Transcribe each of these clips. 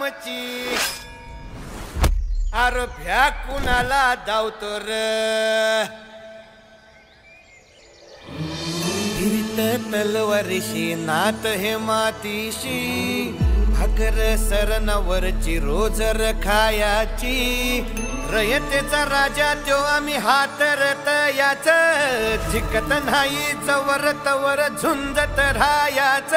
रामची अरे भ्या कुणाला धावतो र हिरीत तलवारीशी नात हे मातीशी भाकर सरणावरची रोजर खायाची रयतेचा राजा त्यो आम्ही हातरत याच झिकत नाही जवर तवर झुंजत राहायाच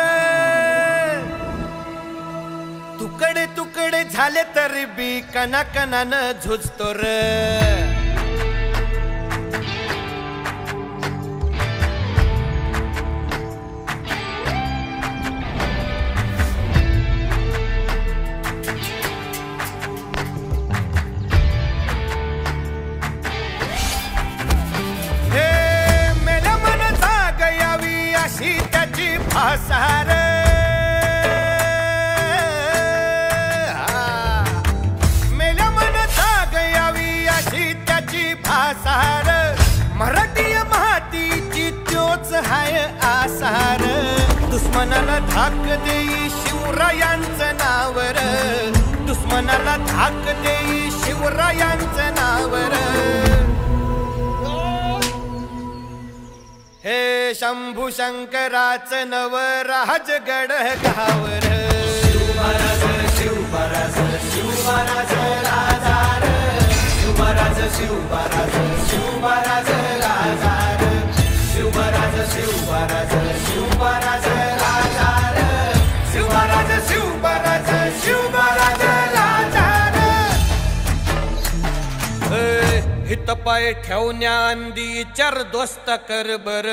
तुकडे तुकडे झाले तरी बी कणाकणानं झुजतो र त्याची भासार मेल्या मन जाग यावी अशी त्याची भासार मराठी मातीची त्योच हाय आसार दुश्मनाला धाक देई शिवरायांचं नावर दुश्मनाला धाक देई शिवरायांचं नावर हे शंभू शंकराचं नवराजगड गावर शिवमहाराज शिवमहाराज शिवमहाराज राजार शिवमहाराज शिवमहाराज शिवमहाराज राजार शिवमहाराज शिवमहाराज शिवमहाराज राजार शिवमहाराज शिवमहाराज शिवमहाराज राजार हित पाय ठेवण्या अंदी चार दोस्त कर बर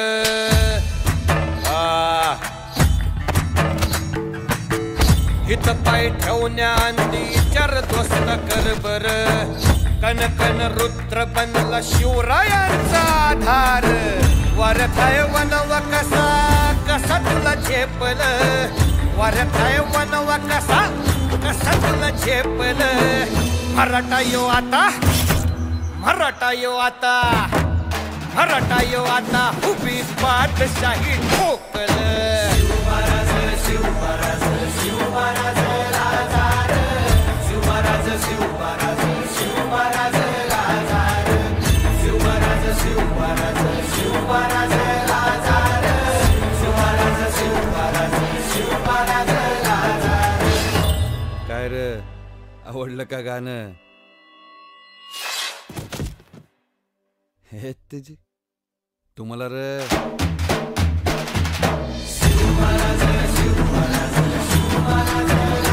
हित पाय ठेवण्या अंदी चार दोस्त कर बर कन कन रुद्र बनला शिवरायांचा आधार वारथाय वनवा कसा कसा तुला झेपल वारथाय वनवा कसा कसा तुला झेपल मराठा यो आता मराठा यो आता मराठा यो आता उभी पाठशाही ठोकल शिवमहाराज शिवमहाराज शिवमहाराज राजार शिवमहाराज शिवमहाराज शिवमहाराज राजार शिवमहाराज शिवमहाराज शिवमहाराज राजार शिवमहाराज शिवमहाराज शिवमहाराज राजार काय रे आवडलं का गाणं हे तेजी तुम्हाला रे शिवमहाराज शिवमहाराज शिवमहाराज